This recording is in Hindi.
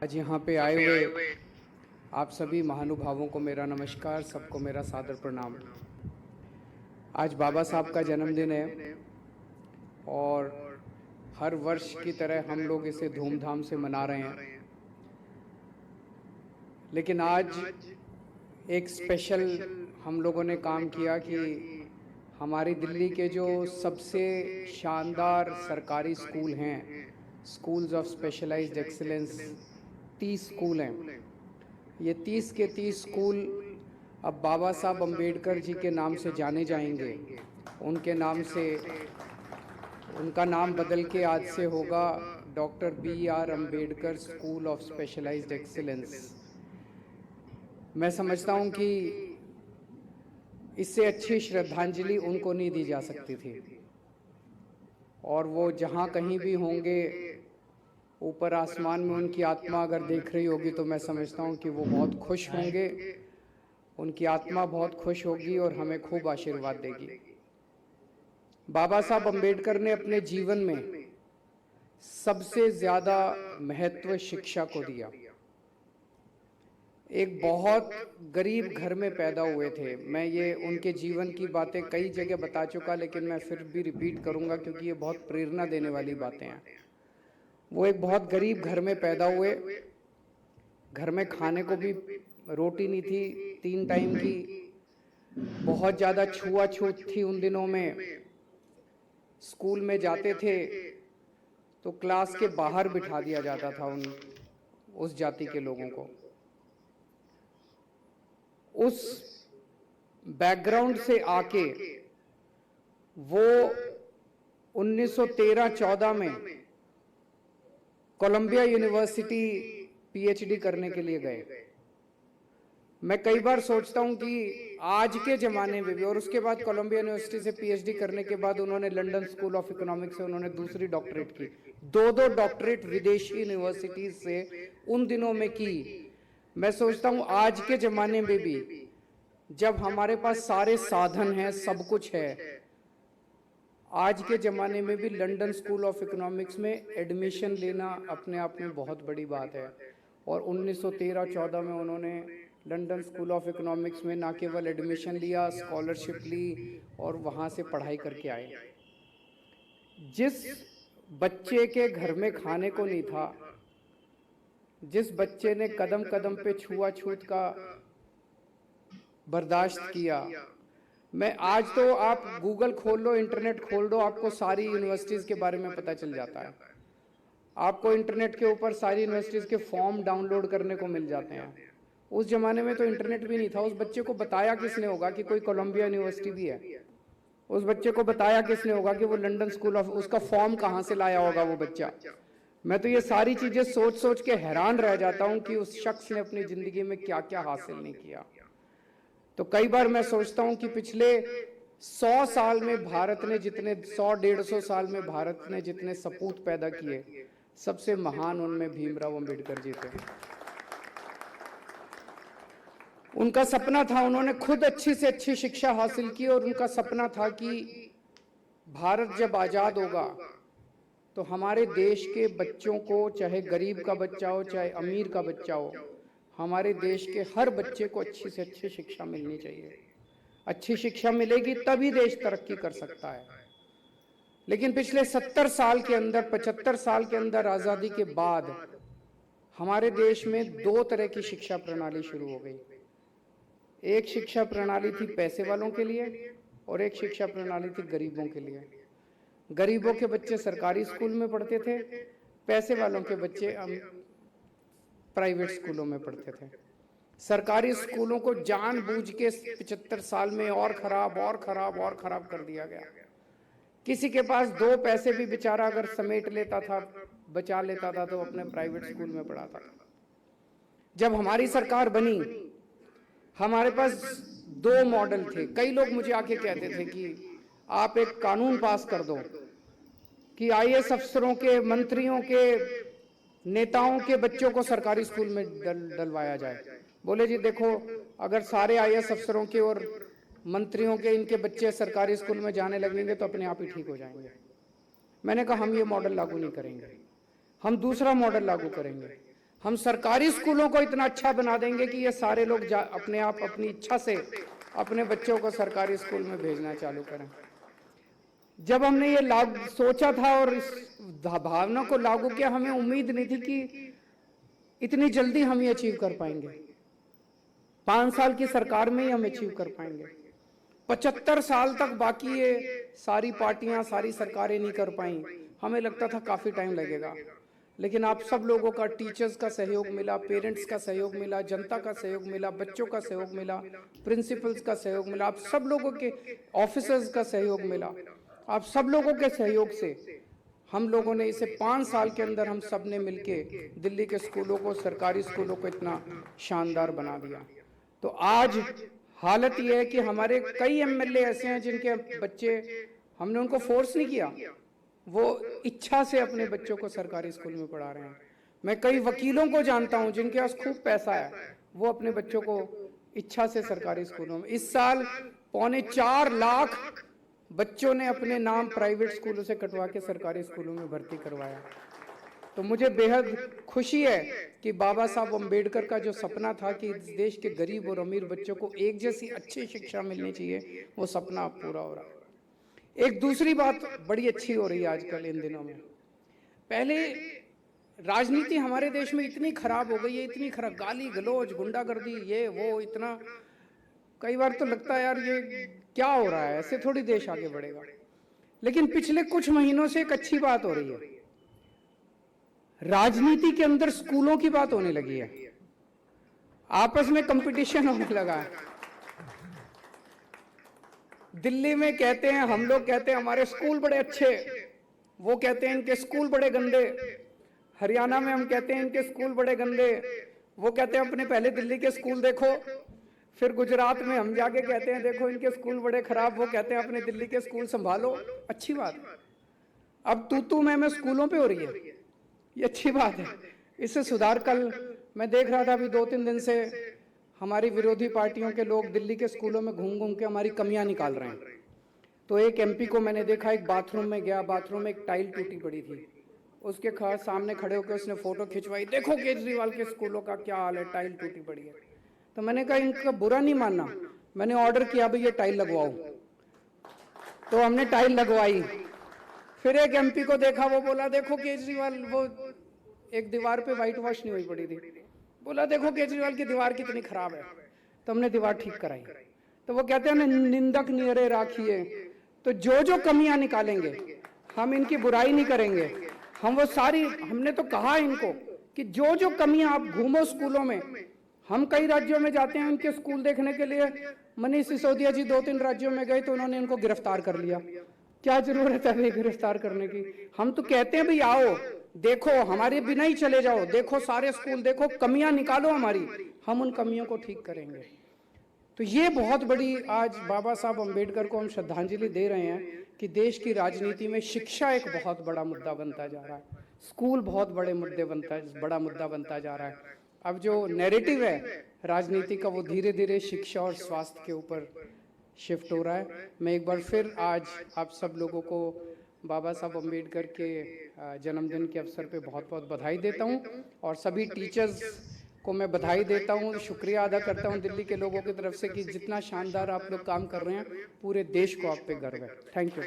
आज यहाँ पे आए हुए आप सभी महानुभावों को मेरा नमस्कार, सबको मेरा सादर प्रणाम। आज बाबा साहब का जन्मदिन है और हर वर्ष की तरह हम लोग इसे धूमधाम से मना रहे हैं। लेकिन आज एक स्पेशल हम लोगों ने काम किया कि हमारी दिल्ली के जो सबसे शानदार सरकारी स्कूल हैं, schools of specialised excellence, 30 school हैं। ये 30 के 30 स्कूल अब बाबा साहब अम्बेडकर जी के नाम से जाने जाएंगे। उनके नाम से उनका नाम बदल के आज से होगा doctor B.R. Ambedkar school of specialised excellence. मैं समझता हूँ कि इससे अच्छी श्रद्धांजलि उनको नहीं दी जा सकती थी, और वो जहाँ कहीं भी होंगे, ऊपर आसमान में उनकी आत्मा अगर देख रही होगी तो मैं समझता हूँ कि वो बहुत खुश होंगे, उनकी आत्मा बहुत खुश होगी और हमें खूब आशीर्वाद देगी। बाबा साहब अम्बेडकर ने अपने जीवन में सबसे ज़्यादा महत्व शिक्षा को दिया। एक बहुत गरीब घर में पैदा हुए थे। मैं ये उनके जीवन की बातें कई जगह बता चुका, लेकिन मैं फिर भी रिपीट करूँगा क्योंकि ये बहुत प्रेरणा देने वाली बातें हैं। वो एक बहुत गरीब घर में पैदा हुए। घर में खाने को भी रोटी नहीं थी 3 टाइम की। बहुत ज़्यादा छुआछूत थी उन दिनों में। स्कूल में जाते थे तो क्लास के बाहर बिठा दिया जाता था उस जाति के लोगों को। उस बैकग्राउंड से आके वो 1913-14 में कोलंबिया यूनिवर्सिटी PhD करने के लिए गए। मैं कई बार सोचता हूं कि आज के ज़माने में भी, और उसके बाद कोलंबिया यूनिवर्सिटी से PhD करने के बाद उन्होंने लंदन स्कूल ऑफ इकोनॉमिक्स से उन्होंने दूसरी डॉक्टरेट की। दो डॉक्टरेट विदेशी यूनिवर्सिटीज से उन दिनों में की। मैं सोचता हूं आज के ज़माने में भी जब हमारे पास सारे साधन हैं, सब कुछ है, आज के ज़माने में भी लंदन स्कूल ऑफ इकोनॉमिक्स में एडमिशन लेना अपने आप में बहुत बड़ी बात है। और 1913-14 में उन्होंने लंदन स्कूल ऑफ इकोनॉमिक्स में ना केवल एडमिशन लिया, स्कॉलरशिप ली और वहाँ से पढ़ाई करके आए। जिस बच्चे के घर में खाने को नहीं था, जिस बच्चे ने कदम कदम पे छुआछूत का बर्दाश्त किया, मैं आज तो आप गूगल खोल लो, इंटरनेट खोल दो, आपको सारी यूनिवर्सिटीज़ के बारे में पता चल जाता है। आपको इंटरनेट के ऊपर सारी यूनिवर्सिटीज़ के फॉर्म डाउनलोड करने को मिल जाते हैं। उस जमाने में तो इंटरनेट भी नहीं था। उस बच्चे को बताया किसने होगा कि कोई कोलंबिया यूनिवर्सिटी भी है? उस बच्चे को बताया किसने होगा कि वो लंदन स्कूल ऑफ, उसका फॉर्म कहाँ से लाया होगा वो बच्चा? मैं तो ये सारी चीज़ें सोच सोच के हैरान रह जाता हूँ कि उस शख्स ने अपनी ज़िंदगी में क्या क्या हासिल नहीं किया। तो कई बार मैं सोचता हूं कि पिछले 100 साल में भारत ने जितने 100-150 साल में भारत ने जितने सपूत पैदा किए, सबसे महान उनमें भीमराव अंबेडकर जी थे। उनका सपना था, उन्होंने खुद अच्छी से अच्छी शिक्षा हासिल की और उनका सपना था कि भारत जब आज़ाद होगा तो हमारे देश के बच्चों को, चाहे गरीब का बच्चा हो चाहे अमीर का बच्चा हो, हमारे देश के हर बच्चे को अच्छी से अच्छी शिक्षा मिलनी चाहिए। अच्छी शिक्षा मिलेगी तभी देश तरक्की कर सकता है। लेकिन पिछले 70 साल के अंदर, 75 साल के अंदर आज़ादी के बाद हमारे देश में 2 तरह की शिक्षा प्रणाली शुरू हो गई। एक शिक्षा प्रणाली थी पैसे वालों के लिए और एक शिक्षा प्रणाली थी गरीबों के लिए। गरीबों के बच्चे सरकारी स्कूल में पढ़ते थे, पैसे वालों के बच्चे प्राइवेट स्कूलों में पढ़ते थे। सरकारी स्कूलों को जानबूझ के 75 साल में और खराब और खराब और खराब कर दिया गया। किसी के पास 2 पैसे भी बेचारा अगर समेट लेता था, बचा लेता था, तो अपने प्राइवेट स्कूल में पढ़ाता था। जब हमारी सरकार बनी, हमारे पास 2 मॉडल थे। कई लोग मुझे आके कहते थे कि आप एक कानून पास कर दो कि IAS अफसरों के, मंत्रियों के, नेताओं के बच्चों को सरकारी स्कूल में डलवाया जाए। बोले जी देखो, अगर सारे IAS अफसरों के और मंत्रियों के इनके बच्चे सरकारी स्कूल में जाने लगेंगे तो अपने आप ही ठीक हो जाएंगे। मैंने कहा हम ये मॉडल लागू नहीं करेंगे, हम दूसरा मॉडल लागू करेंगे। हम सरकारी स्कूलों को इतना अच्छा बना देंगे कि ये सारे लोग अपने आप अपनी इच्छा से अपने बच्चों को सरकारी स्कूल में भेजना चालू करें। जब हमने ये सोचा था और इस भावना को लागू किया, हमें उम्मीद नहीं थी कि इतनी जल्दी हम ये अचीव कर पाएंगे। 5 साल की सरकार में ही हम अचीव कर पाएंगे। 75 साल तक बाकी ये सारी पार्टियां, सारी सरकारें नहीं कर पाई। हमें लगता था काफी टाइम लगेगा, लेकिन आप सब लोगों का, टीचर्स का सहयोग मिला, पेरेंट्स का सहयोग मिला, जनता का सहयोग मिला, बच्चों का सहयोग मिला, प्रिंसिपल्स का सहयोग मिला, आप सब लोगों के, ऑफिसर्स का सहयोग मिला। आप सब लोगों के सहयोग से हम लोगों ने इसे 5 साल के अंदर हम सब ने मिलके दिल्ली के स्कूलों को, सरकारी स्कूलों को इतना शानदार बना दिया। तो आज हालत यह है कि हमारे कई एमएलए ऐसे हैं जिनके बच्चे, हमने उनको फोर्स नहीं किया, वो इच्छा से अपने बच्चों को सरकारी स्कूल में पढ़ा रहे हैं। मैं कई वकीलों को जानता हूं जिनके पास खूब पैसा है, वो अपने बच्चों को इच्छा से सरकारी स्कूलों में, इस साल 4.25 लाख बच्चों ने अपने नाम प्राइवेट स्कूलों से कटवा के सरकारी स्कूलों में भर्ती करवाया। तो मुझे बेहद खुशी है कि बाबा साहब अम्बेडकर का जो सपना था कि इस देश के गरीब और अमीर बच्चों को एक जैसी अच्छी शिक्षा मिलनी चाहिए, वो सपना अब पूरा हो रहा है। एक दूसरी बात बड़ी अच्छी हो रही है आजकल इन दिनों में। पहले राजनीति हमारे देश में इतनी खराब हो गई है, इतनी खराब, गाली गलौज, गुंडागर्दी, ये वो, इतना, कई बार तो लगता है यार ये क्या हो रहा है, ऐसे थोड़ी देश आगे बढ़ेगा। लेकिन पिछले कुछ महीनों से एक अच्छी बात हो रही है, राजनीति के अंदर स्कूलों की बात होने लगी है, आपस में कंपटीशन होने लगा है। दिल्ली में कहते हैं, हम लोग कहते हैं हमारे स्कूल बड़े अच्छे, वो कहते हैं इनके स्कूल बड़े गंदे। हरियाणा में हम कहते हैं इनके स्कूल बड़े गंदे, वो कहते हैं अपने पहले दिल्ली के स्कूल देखो। फिर गुजरात में हम जाके कहते हैं देखो इनके स्कूल बड़े खराब, वो कहते हैं अपने दिल्ली के स्कूल संभालो। अच्छी बात। अब तू मैं स्कूलों पे हो रही है, ये अच्छी बात है, इससे सुधार। कल मैं देख रहा था, अभी 2-3 दिन से हमारी विरोधी पार्टियों के लोग दिल्ली के स्कूलों में घूम घूम के हमारी कमियां निकाल रहे हैं। तो एक एमपी को मैंने देखा, एक बाथरूम में गया, बाथरूम में एक टाइल टूटी पड़ी थी, उसके सामने खड़े होकर उसने फोटो खिंचवाई, देखो केजरीवाल के स्कूलों का क्या हाल है, टाइल टूटी पड़ी है। तो मैंने कहा इनका बुरा नहीं मानना, मैंने ऑर्डर किया भाई ये टाइल लगवाओ, तो हमने टाइल लगवाई। फिर एक एमपी को देखा, वो बोला देखो केजरीवाल, वो एक दीवार पे व्हाइट वॉश नहीं हुई पड़ी थी, बोला देखो केजरीवाल की दीवार कितनी खराब है, तो हमने दीवार ठीक कराई। तो वो कहते हैं निंदक नियरे राखिए, तो जो कमियां निकालेंगे, हम इनकी बुराई नहीं करेंगे, हम वो सारी, हमने तो कहा इनको कि जो कमियां, आप घूमो स्कूलों में। हम कई राज्यों में जाते हैं उनके स्कूल देखने के लिए, मनीष सिसोदिया जी 2-3 राज्यों में गए तो उन्होंने इनको गिरफ्तार कर लिया। क्या जरूरत है भाई गिरफ्तार करने की? हम तो कहते हैं भाई आओ देखो, हमारे बिना ही चले जाओ, देखो सारे स्कूल देखो, कमियां निकालो हमारी, हम उन कमियों को ठीक करेंगे। तो ये बहुत बड़ी आज बाबा साहब अम्बेडकर को हम श्रद्धांजलि दे रहे हैं कि देश की राजनीति में शिक्षा एक बहुत बड़ा मुद्दा बनता जा रहा है, स्कूल बहुत बड़ा मुद्दा बनता जा रहा है। अब जो नैरेटिव है राजनीति का, वो धीरे धीरे शिक्षा और स्वास्थ्य के ऊपर शिफ्ट हो रहा है। मैं एक बार फिर आज आप सब लोगों को बाबा साहब अम्बेडकर के जन्मदिन के अवसर पे बहुत बहुत बधाई देता हूं, और सभी टीचर्स को मैं बधाई देता हूं, शुक्रिया अदा करता हूं दिल्ली के लोगों की तरफ से कि जितना शानदार आप लोग काम कर रहे हैं, पूरे देश को आप पे गर्व है। Thank you.